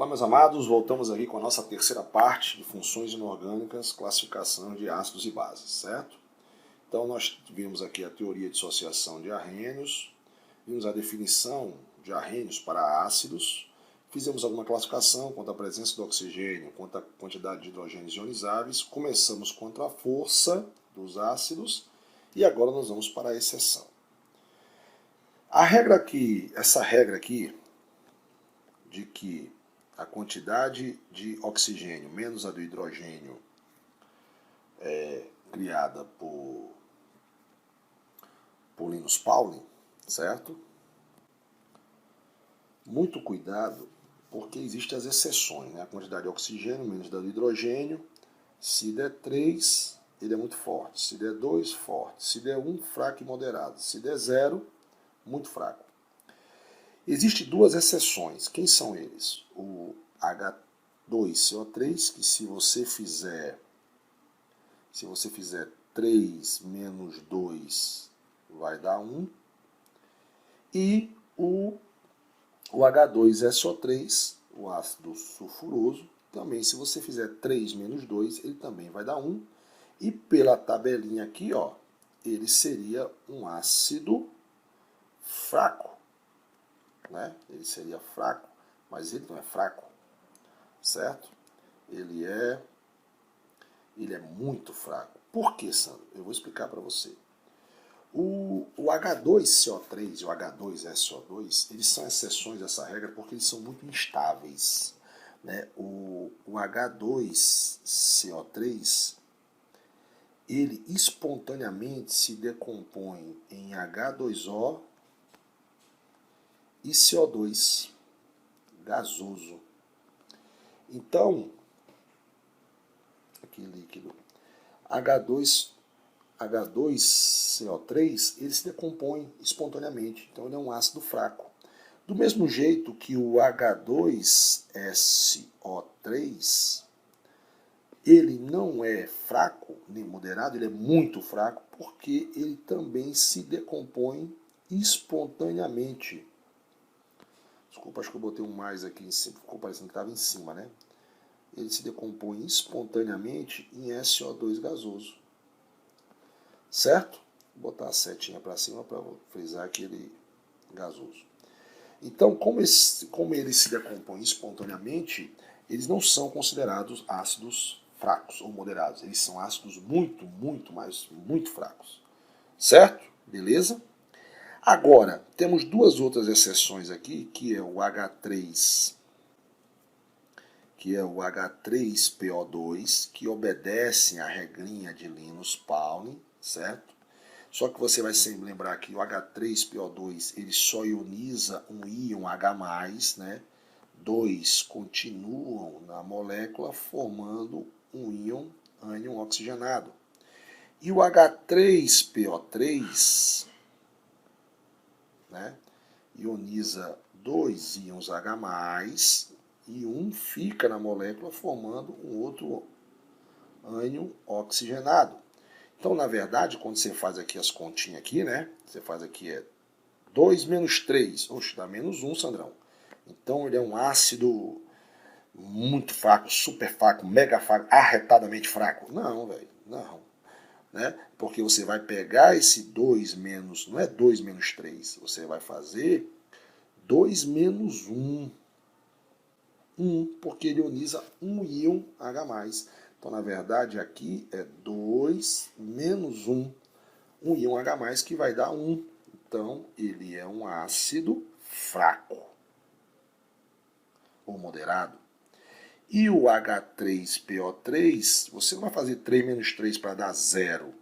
Olá, meus amados, voltamos aqui com a nossa terceira parte de funções inorgânicas, classificação de ácidos e bases, certo? Então nós vimos aqui a teoria de dissociação de arrênios, vimos a definição de arrênios para ácidos, fizemos alguma classificação quanto à presença do oxigênio, quanto à quantidade de hidrogênios ionizáveis, começamos quanto à força dos ácidos e agora nós vamos para a exceção. Essa regra aqui de que a quantidade de oxigênio menos a do hidrogênio criada por Linus Pauling, certo? Muito cuidado, porque existem as exceções, né? A quantidade de oxigênio menos da do hidrogênio, se der 3, ele é muito forte, se der 2, forte, se der 1, fraco e moderado, se der 0, muito fraco. Existem duas exceções. Quem são eles? O H2CO3, que se você fizer 3 menos 2 vai dar 1. E o H2SO3, o ácido sulfuroso, também se você fizer 3 menos 2, ele também vai dar 1. E pela tabelinha aqui, ó, ele seria um ácido fraco. Né? Ele seria fraco, mas ele não é fraco, certo? Ele é muito fraco. Por que, Sandro? Eu vou explicar para você. O H2CO3 e o H2SO2, eles são exceções dessa regra porque eles são muito instáveis. Né? O H2CO3, ele espontaneamente se decompõe em H2O e CO2 gasoso. Então, aqui líquido, H2CO3, ele se decompõe espontaneamente, então ele é um ácido fraco. Do mesmo jeito que o H2SO3, ele não é fraco nem moderado, ele é muito fraco, porque ele também se decompõe espontaneamente. Desculpa, acho que eu botei um mais aqui em cima, ficou parecendo que estava em cima, né? Ele se decompõe espontaneamente em SO2 gasoso. Certo? Vou botar a setinha para cima para frisar que ele é gasoso. Então, como ele se decompõe espontaneamente, eles não são considerados ácidos fracos ou moderados. Eles são ácidos muito fracos. Certo? Beleza? Agora, temos duas outras exceções aqui, que é o H3PO2, que obedecem à regrinha de Linus Pauling, certo? Só que você vai sempre lembrar que o H3PO2 ele só ioniza um íon H+, né? 2 continuam na molécula formando um ânion oxigenado. E o H3PO3, né, ioniza 2 íons H+, e um fica na molécula formando um outro ânion oxigenado. Então, na verdade, quando você faz aqui as continhas aqui, né, você faz aqui 2 menos 3, oxe, dá menos 1, Sandrão. Então, ele é um ácido muito fraco, super fraco, mega fraco, arretadamente fraco. Não, velho, não. Né? Porque você vai pegar esse 2 menos, não é 2 menos 3, você vai fazer 2 menos 1. 1, porque ele ioniza um íon H+. Então, na verdade, aqui é 2 menos 1. Um íon H+, que vai dar 1. Então, ele é um ácido fraco ou moderado. E o H3PO3, você não vai fazer 3 menos 3 para dar 0.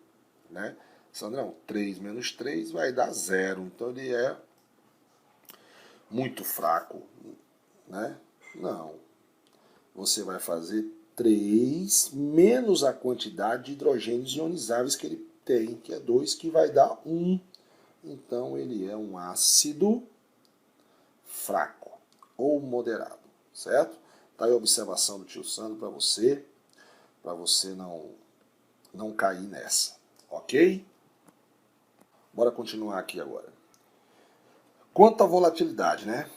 Né? Sandrão, 3 menos 3 vai dar 0. Então, ele é muito fraco. Né? Não. Você vai fazer 3 menos a quantidade de hidrogênios ionizáveis que ele tem, que é 2, que vai dar 1. Então, ele é um ácido fraco ou moderado, certo? Tá aí a observação do tio Sandro para você não cair nessa, ok? Bora continuar aqui agora. Quanto à volatilidade, né?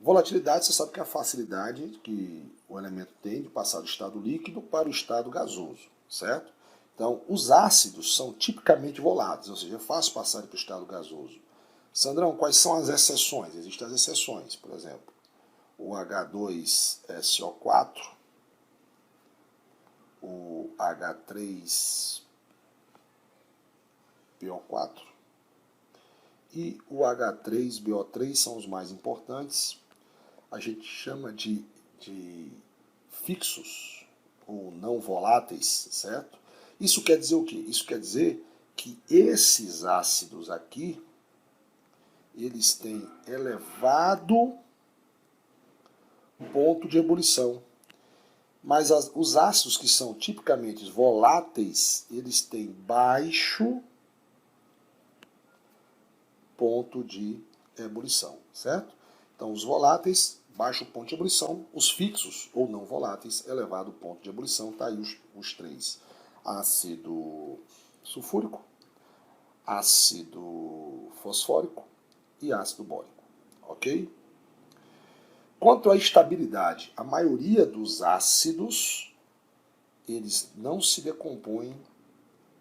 Volatilidade, você sabe que é a facilidade que o elemento tem de passar do estado líquido para o estado gasoso, certo? Então, os ácidos são tipicamente voláteis, ou seja, é fácil passar para o estado gasoso. Sandrão, quais são as exceções? Existem as exceções, por exemplo, o H2SO4, o H3PO4 e o H3BO3 são os mais importantes. A gente chama de fixos ou não voláteis, certo? Isso quer dizer o quê? Isso quer dizer que esses ácidos aqui, eles têm elevado ponto de ebulição. Mas os ácidos que são tipicamente voláteis, eles têm baixo ponto de ebulição, certo? Então, os voláteis, baixo ponto de ebulição, os fixos ou não voláteis, elevado ponto de ebulição, tá aí os três. Ácido sulfúrico, ácido fosfórico e ácido bórico, ok? Quanto à estabilidade, a maioria dos ácidos, eles não se decompõem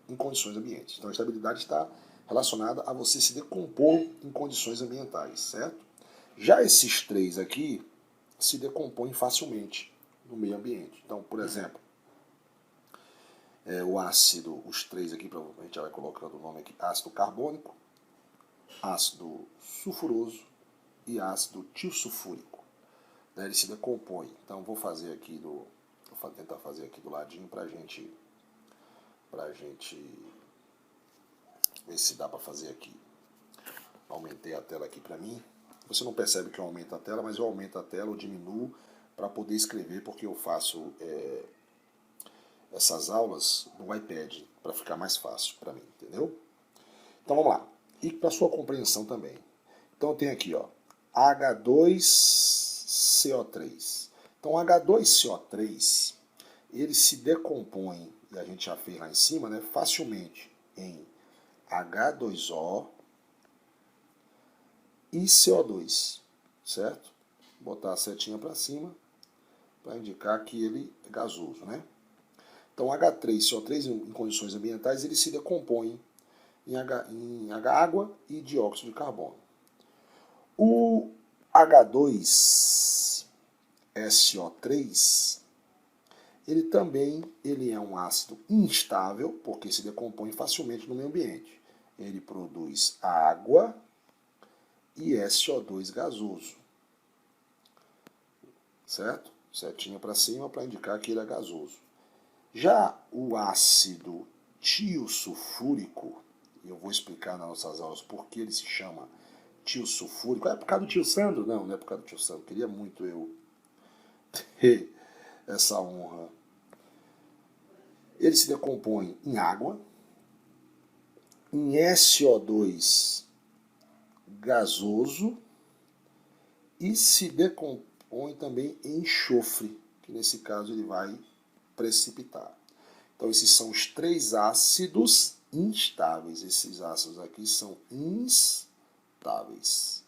em condições ambientes. Então a estabilidade está relacionada a você se decompor em condições ambientais, certo? Já esses três aqui se decompõem facilmente no meio ambiente. Então, por exemplo, o ácido, os três aqui, a gente já vai colocando o nome aqui, ácido carbônico, ácido sulfuroso e ácido tiosulfúrico. Ele se decompõe. Então vou fazer aqui vou tentar fazer aqui do ladinho pra gente ver se dá para fazer aqui. Aumentei a tela aqui para mim. Você não percebe que eu aumento a tela, mas eu aumento a tela ou diminuo para poder escrever, porque eu faço essas aulas no iPad para ficar mais fácil para mim, entendeu? Então vamos lá. E para sua compreensão também. Então eu tenho aqui, ó, H2CO3. Então H2CO3, ele se decompõe, e a gente já fez lá em cima, né, facilmente em H2O e CO2, certo? Vou botar a setinha para cima para indicar que ele é gasoso, né? Então H3CO3 em condições ambientais ele se decompõe em H água e dióxido de carbono. O H2SO3 ele também é um ácido instável, porque se decompõe facilmente no meio ambiente. Ele produz água e SO2 gasoso. Certo? Setinha para cima para indicar que ele é gasoso. Já o ácido tiosulfúrico, e eu vou explicar nas nossas aulas por que ele se chama tiosulfúrico. É por causa do tio Sandro? Não, não é por causa do tio Sandro. Queria muito eu ter essa honra. Ele se decompõe em água, em SO2 gasoso e se decompõe também em enxofre, que nesse caso ele vai precipitar. Então esses são os três ácidos instáveis. Esses ácidos aqui são instáveis.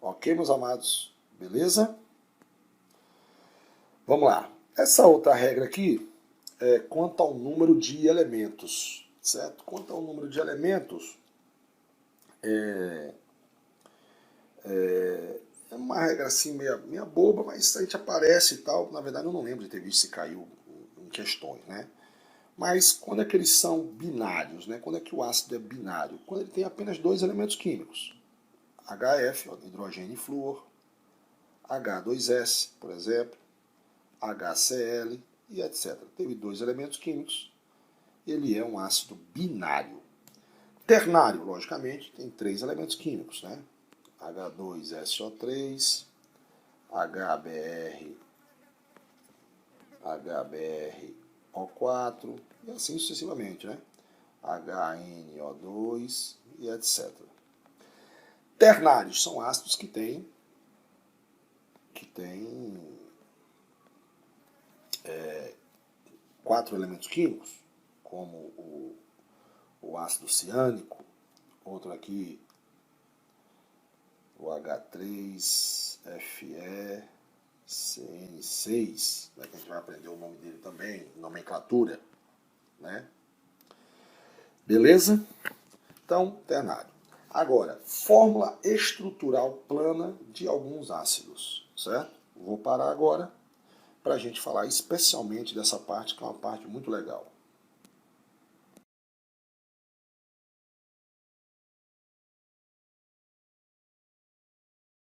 Ok, meus amados? Beleza? Vamos lá. Essa outra regra aqui é quanto ao número de elementos, certo? Quanto ao número de elementos, é uma regra assim meia boba, mas a gente aparece e tal. Na verdade eu não lembro de ter visto se caiu em questões, né? Mas quando é que eles são binários, né? Quando é que o ácido é binário? Quando ele tem apenas dois elementos químicos. HF, hidrogênio e flúor, H2S, por exemplo, HCl e etc. Teve dois elementos químicos, ele é um ácido binário. Ternário, logicamente, tem três elementos químicos, né? H2SO3, HBrO4 e assim sucessivamente, né? HNO2 e etc. Ternários são ácidos que têm quatro elementos químicos, como o ácido ciânico, outro aqui, o H3, FeCN6, né, que a gente vai aprender o nome dele também, nomenclatura, né? Beleza? Então, ternário. Agora, fórmula estrutural plana de alguns ácidos, certo? Vou parar agora para a gente falar especialmente dessa parte, que é uma parte muito legal.